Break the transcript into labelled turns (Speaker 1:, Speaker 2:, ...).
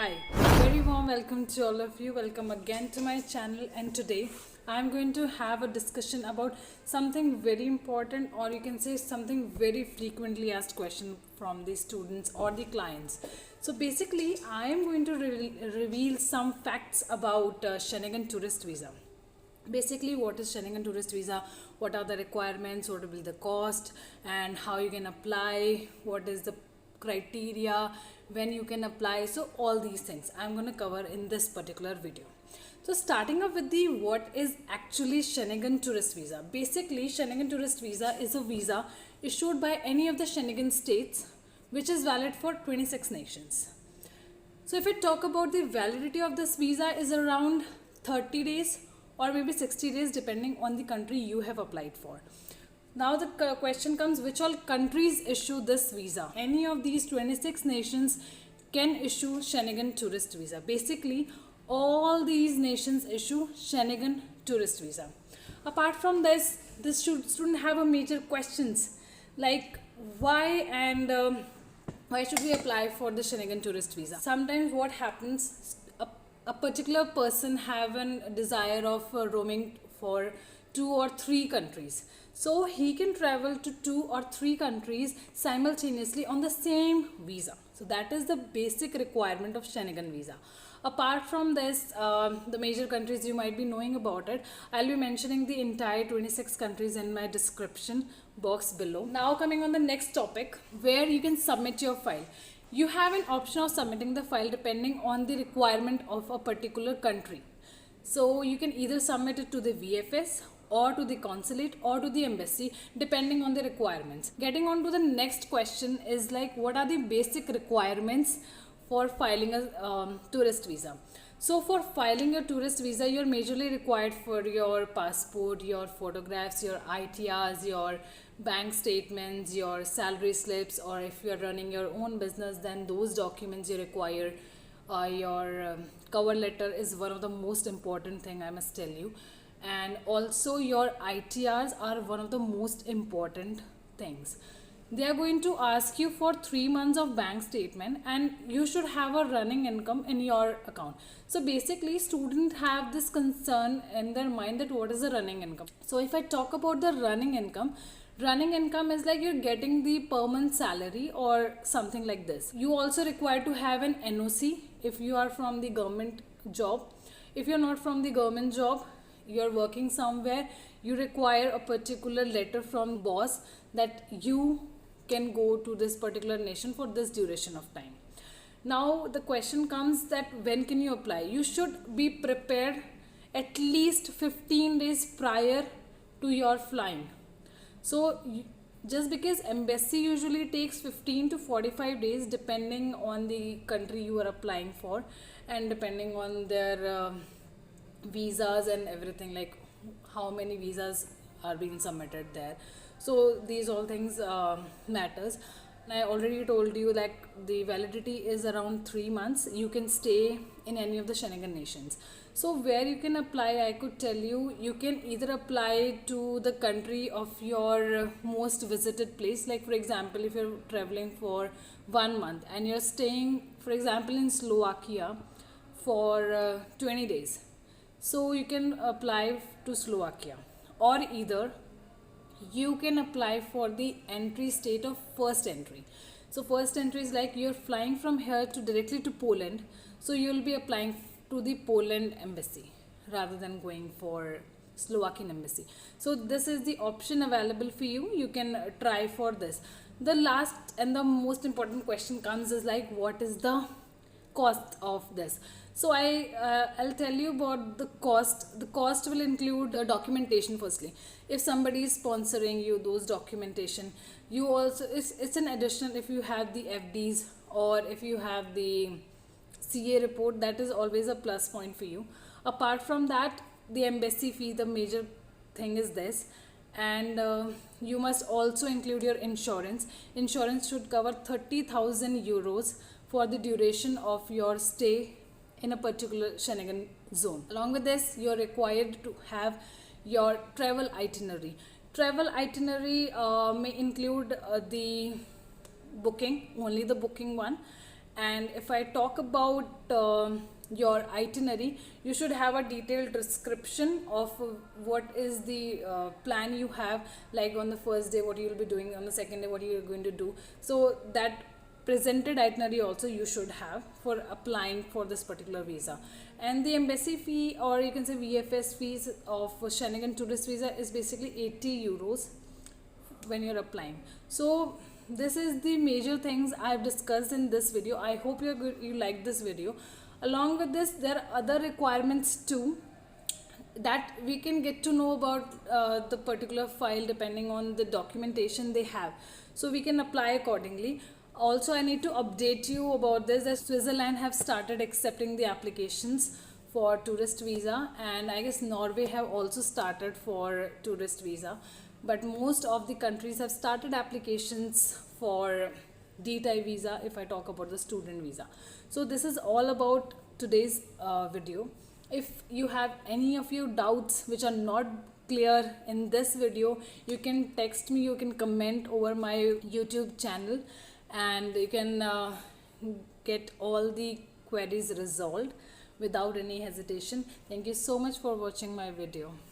Speaker 1: Hi, very warm welcome to all of you. Welcome again to my channel, and today I'm going to have a discussion about something very important, or you can say something very frequently asked question from the students or the clients. So basically I am going to reveal some facts about Schengen Tourist Visa. Basically, what is Schengen Tourist Visa, what are the requirements, what will be the cost, and how you can apply, what is the criteria, when you can apply. So all these things I'm going to cover in this particular video. So starting off with the what is actually Schengen Tourist Visa. Basically, Schengen Tourist Visa is a visa issued by any of the Schengen states which is valid for 26 nations. So if I talk about the validity of this visa is around 30 days or maybe 60 days depending on the country you have applied for. Now the question comes, which all countries issue this visa? Any of these 26 nations can issue Schengen Tourist Visa. Basically, all these nations issue Schengen Tourist Visa. Apart from this student have a major questions like why should we apply for the Schengen Tourist Visa? Sometimes what happens, a particular person have a desire of roaming for 2 or 3 countries. So he can travel to 2 or 3 countries simultaneously on the same visa. So that is the basic requirement of Schengen visa. Apart from this, the major countries you might be knowing about it. I'll be mentioning the entire 26 countries in my description box below. Now coming on the next topic, where you can submit your file. You have an option of submitting the file depending on the requirement of a particular country. So you can either submit it to the VFS or to the consulate or to the embassy depending on the requirements. Getting on to the next question is like, what are the basic requirements for filing a tourist visa? So for filing a tourist visa, you're majorly required for your passport, your photographs, your ITRs, your bank statements, your salary slips, or if you're running your own business, then those documents you require. Your cover letter is one of the most important thing, I must tell you. And also your ITRs are one of the most important things. They are going to ask you for 3 months of bank statement, and you should have a running income in your account. So basically students have this concern in their mind that what is the running income. So if I talk about the running income is like you're getting the per month salary or something like this. You also require to have an NOC if you are from the government job. If you're not from the government job, you're working somewhere, you require a particular letter from boss that you can go to this particular nation for this duration of time. Now the question comes that when can you apply? You should be prepared at least 15 days prior to your flying. So just because embassy usually takes 15 to 45 days depending on the country you are applying for and depending on their visas and everything, like how many visas are being submitted there. So these all things matters. And I already told you that the validity is around 3 months. You can stay in any of the Schengen nations. So where you can apply, I could tell you, you can either apply to the country of your most visited place. Like for example, if you're traveling for 1 month and you're staying, for example, in Slovakia for 20 days. So you can apply to Slovakia, or either you can apply for the entry state of first entry. So first entry is like you're flying from here to directly to Poland. So you'll be applying to the Poland embassy rather than going for Slovakian embassy. So this is the option available for you. You can try for this. The last and the most important question comes is like, what is the cost of this? So I'll tell you about the cost. The cost will include documentation firstly. If somebody is sponsoring you, those documentation, you also, it's an additional if you have the FDs or if you have the CA report, that is always a plus point for you. Apart from that, the embassy fee, the major thing is this. And you must also include your insurance. Insurance should cover 30,000 euros for the duration of your stay in a particular Schengen zone. Along with this, you're required to have your travel itinerary. Travel itinerary may include the booking, only the booking one, And if I talk about your itinerary, you should have a detailed description of what is the plan you have, like on the first day what you will be doing, on the second day what you are going to do. So that presented itinerary also you should have for applying for this particular visa. And the embassy fee, or you can say VFS fees of Schengen Tourist visa, is basically 80 euros when you're applying. So this is the major things I've discussed in this video. I hope you like this video. Along with this, there are other requirements too that we can get to know about the particular file depending on the documentation they have, so we can apply accordingly. Also, I need to update you about this, that Switzerland have started accepting the applications for tourist visa, and I guess Norway have also started for tourist visa, but most of the countries have started applications for D-type visa if I talk about the student visa. So this is all about today's video. If you have any of your doubts which are not clear in this video, you can text me, you can comment over my YouTube channel, and you can get all the queries resolved without any hesitation. Thank you so much for watching my video.